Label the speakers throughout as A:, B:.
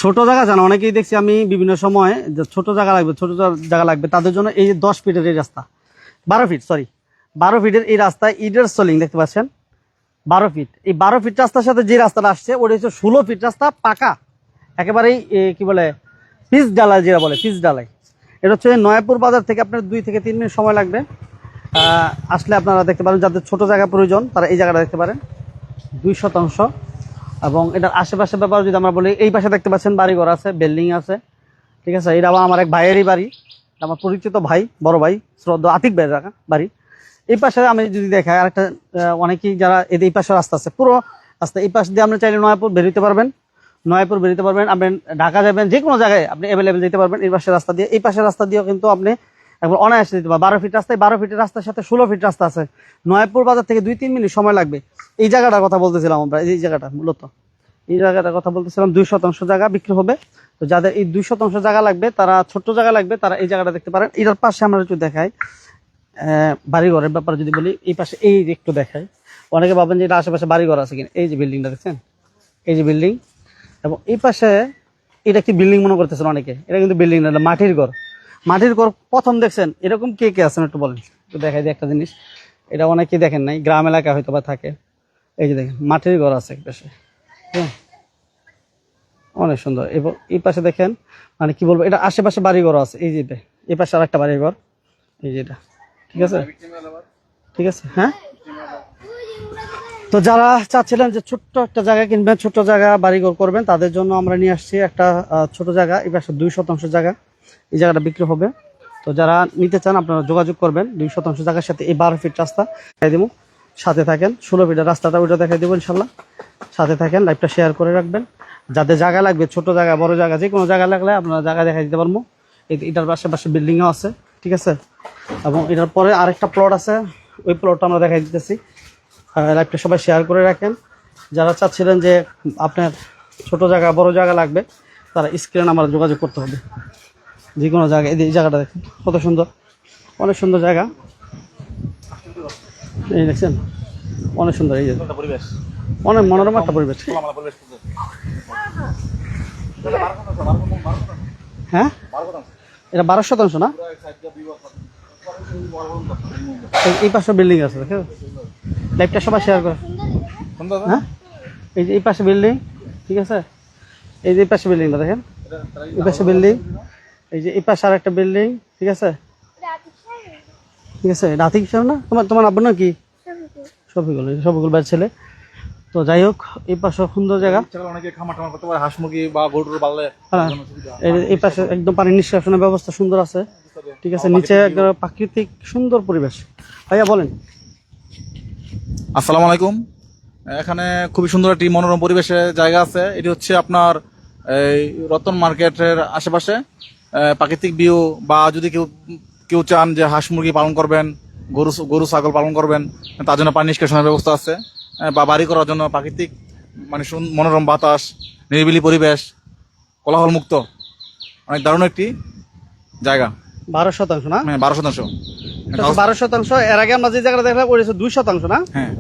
A: ছোট জায়গা জানো অনেকেই দেখছি আমি বিভিন্ন সময় যে ছোট জায়গা লাগবে, ছোট জায়গা লাগবে তাদের জন্য এই যে 10 ফিটের এই রাস্তা, 12 ফিটের এই রাস্তায় ইডের সোলিং দেখতে পাচ্ছেন 12 ফিট। এই 12 ফিট রাস্তার সাথে যে রাস্তাটা আসছে ওটা হচ্ছে 16 ফিট রাস্তা পাকা, একেবারেই কি বলে পিচ ডালাই, যেটা বলে পিচ ডালাই। এটা হচ্ছে নয়াপুর বাজার থেকে আপনার 2 থেকে 3 মিনিট সময় লাগবে। আসলে আপনারা দেখতে পারেন, যাদের ছোট জায়গা প্রয়োজন তারা এই জায়গাটা দেখতে পারেন 2 শতাংশ। এবং এটার আশেপাশের ব্যাপার যদি আমরা বলি, এই পাশে দেখতে পাচ্ছেন বাড়িঘর আছে, বিল্ডিং আছে, ঠিক আছে। এটা আবার আমার এক ভাইয়েরই বাড়ি, আমার পরিচিত ভাই, বড় ভাই শ্রদ্ধা আতিক ভাইয়ের জায়গা বাড়ি। এই পাশে আমি যদি দেখাই আরেকটা, অনেকেই যারা এই পাশে রাস্তা আছে, পুরো রাস্তা এই পাশ দিয়ে আপনি চাইলে নয়াপুর বেরোতে পারবেন, আপনি ঢাকা যাবেন, যে কোনো জায়গায় আপনি অ্যাভেলেবেল যেতে পারবেন এই পাশের রাস্তা দিয়ে। এই পাশের রাস্তা দিয়েও কিন্তু আপনি একবার অনায়াসে দিতে পারবেন। 12 ফিট রাস্তায়, 12 ফিটের রাস্তার সাথে 16 ফিট রাস্তা আছে। নয়াপুর বাজার থেকে 2-3 মিনিট সময় লাগবে। এই জায়গাটার কথা বলতেছিলাম আমরা, এই জায়গাটা মূলত এই জায়গাটার কথা বলতেছিলাম। 2 শতাংশ জায়গা বিক্রি হবে। তো যাদের এই 2 শতাংশ জায়গা লাগবে, তারা ছোট্ট জায়গা লাগবে, তারা এই জায়গাটা দেখতে পারেন। এটার পাশে আমরা একটু দেখাই বাড়িঘরের ব্যাপারে যদি বলি, এই পাশে এই একটু দেখাই। অনেকে ভাবেন যে এটা আশেপাশে বাড়িঘর আছে কিনা। এই যে বিল্ডিংটা দেখছেন, এই যে বিল্ডিং, এবং এই পাশে এটা কি বিল্ডিং মনে করতেছেন অনেকে, এটা কিন্তু বিল্ডিং না, মাটির ঘর। মাটির ঘর প্রথম দেখছেন, এরকম কে কে আছেন একটু বলেন। একটু দেখাই দিই একটা জিনিস, এটা অনেকেই দেখেন নাই, গ্রাম এলাকা হয়তো বা থাকে। এই যে দেখেন মাটির ঘর আছে এক পাশে, হ্যাঁ অনেক সুন্দর। এবং এই পাশে দেখেন, মানে কি বলবো, এটা আশেপাশে বাড়িঘর আছে। এই যে এই পাশে আর একটা বাড়িঘর, এই যে এটা, ঠিক আছে, ঠিক আছে, হ্যাঁ। তো যারা চাচ্ছিলেন যে ছোট্ট একটা জায়গা কিনবেন, ছোট্ট জায়গা বাড়িঘর করবেন, তাদের জন্য আমরা নিয়ে আসছি একটা ছোট জায়গা। এই পাশে 2 শতাংশ জায়গা, এই জায়গাটা বিক্রি হবে। তো যারা নিতে চান আপনারা যোগাযোগ করবেন। 2 শতাংশ জায়গার সাথে এই 12 ফিট রাস্তা দেখাই দেবো, সাথে থাকেন। 16 ফিটের রাস্তাটা ওইটা দেখাই দেবো ইনশাল্লাহ, সাথে থাকেন, লাইভটা শেয়ার করে রাখবেন। যাদের জায়গা লাগবে, ছোট জায়গা বড় জায়গা যে কোনো জায়গা লাগলে আপনারা জায়গা দেখাই দিতে পারবো। এটার পাশে বিল্ডিংও আছে, ঠিক আছে। এবং এটার পরে আরেকটা প্লট আছে, ওই প্লটটা আমরা দেখাই দিতেছি। লাইভটা সবাই শেয়ার করে রাখেন। যারা চাচ্ছিলেন যে আপনার ছোট জায়গা বড় জায়গা লাগবে, তারা স্ক্রিনে আমার যোগাযোগ করতে হবে। যে কোনো জায়গায় এই জায়গাটা দেখেন কত সুন্দর, অনেক সুন্দর জায়গা। এই দেখছেন অনেক সুন্দর, এই পরিবেশ অনেক মনোরম একটা পরিবেশ। হ্যাঁ এটা 12 শতাংশ না, এই পাশে বিল্ডিং আছে দেখো। লাইভটা সবাই শেয়ার করে, হ্যাঁ এই যে এই পাশে বিল্ডিং, ঠিক আছে। এই যে এই পাশে বিল্ডিংটা দেখেন, এই পাশে বিল্ডিং, এই যে এই পাশে আর একটা বিল্ডিং, ঠিক আছে, ঠিক আছে। রাতিক সাহেব না, তোমার আব্বু না কি শফিকুল ভাইয়ের ছেলে। তো যাই হোক, এই পাশে সুন্দর জায়গা, হাঁস মুরগি বা গরুর পাললে। এই পাশে একদম পানি নিষ্কাশনের ব্যবস্থা সুন্দর আছে, ঠিক আছে। নিচে একদম প্রাকৃতিক সুন্দর পরিবেশ। ভাইয়া বলেন।
B: আসসালামু আলাইকুম। এখানে খুবই সুন্দর একটি মনোরম পরিবেশের জায়গা আছে। এটি হচ্ছে আপনার এই রতন মার্কেটের আশেপাশে প্রাকৃতিক ভিউ, বা যদি কেউ চান যে হাঁস মুরগি পালন করবেন, গরু ছাগল পালন করবেন, তার জন্য পানি নিষ্কাশনের ব্যবস্থা আছে। বা বাড়ি করার জন্য প্রাকৃতিক মানে মনোরম বাতাস, নিরিবিলি পরিবেশ, কোলাহল মুক্ত, অনেক দারুণ একটি জায়গা।
A: 12 শতাংশ না?
B: হ্যাঁ 12 শতাংশ।
A: 12 শতাংশ। এর আগে আমরা যে জায়গাটা দেখলাম ওটা 2 শতাংশ না?
B: হ্যাঁ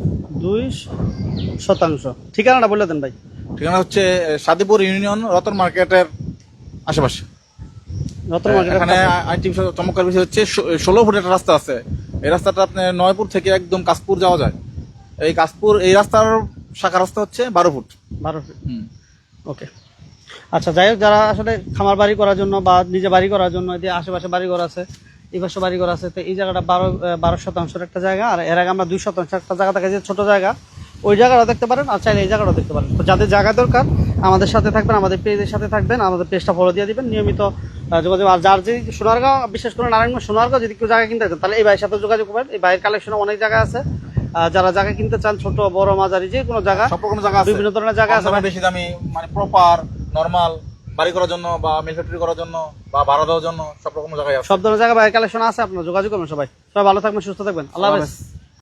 A: 2 শতাংশ। ঠিকানাটা বলে দেন ভাই।
B: ঠিকানা হচ্ছে সাদিপুর ইউনিয়ন, রতন মার্কেটের আশেপাশে।
A: রতন মার্কেট।
B: এখানে আইটি চমৎকার বিষয় হচ্ছে 16 ফুটের একটা রাস্তা আছে। এই রাস্তাটা আপনার নয়পুর থেকে একদম কাশপুর যাওয়া যায়। এই রাস্তার শাখা রাস্তা হচ্ছে 12 ফুট। 12 ফুট,
A: ওকে। আচ্ছা, যাই হোক, যারা আসলে খামার বাড়ি করার জন্য বা নিজে বাড়ি করার জন্য, এতে আশেপাশে বাড়িঘর আছে, এই পাশে বাড়িঘর আছে, তো এই জায়গাটা 12 শতাংশের একটা জায়গা। আর এর আগে আমরা 2 শতাংশ একটা জায়গা দেখা যায়, ছোট জায়গা, ওই জায়গাটা দেখতে পারেন। আর চাইলে এই জায়গাটাও দেখতে পারেন। তো যাদের জায়গা দরকার আমাদের সাথে থাকবেন, আমাদের পেজের সাথে থাকবেন, আমাদের পেজটা ফলো দিয়ে দিবেন, নিয়মিত যোগাযোগ। আর যার যে সোনারগাঁও, বিশেষ করে নারায়ণগঞ্জ সোনারগাঁও যদি কেউ জায়গা কিনতে চান, তাহলে এই ভাইয়ের সাথে যোগাযোগ করবেন। এই ভাইয়ের কালেকশনে অনেক জায়গা আছে। যারা জায়গা কিনতে চান, ছোট বড় মাঝারি যে কোনো জায়গা,
B: সব রকম জায়গা আছে,
A: বিভিন্ন ধরনের জায়গা আছে,
B: বেশি দামি মানে প্রপার নরমাল বাড়ি করার জন্য বা মিল ফ্যাক্টরি করার জন্য বা ভাড়া দেওয়ার জন্য সব রকম জায়গায় আছে।
A: সব ধরনের জায়গা ভাইয়ের কালেকশন আছে। আপনারা যোগাযোগ করবেন। সবাই ভালো থাকবেন, সুস্থ থাকবেন। আল্লাহ হাফেজ।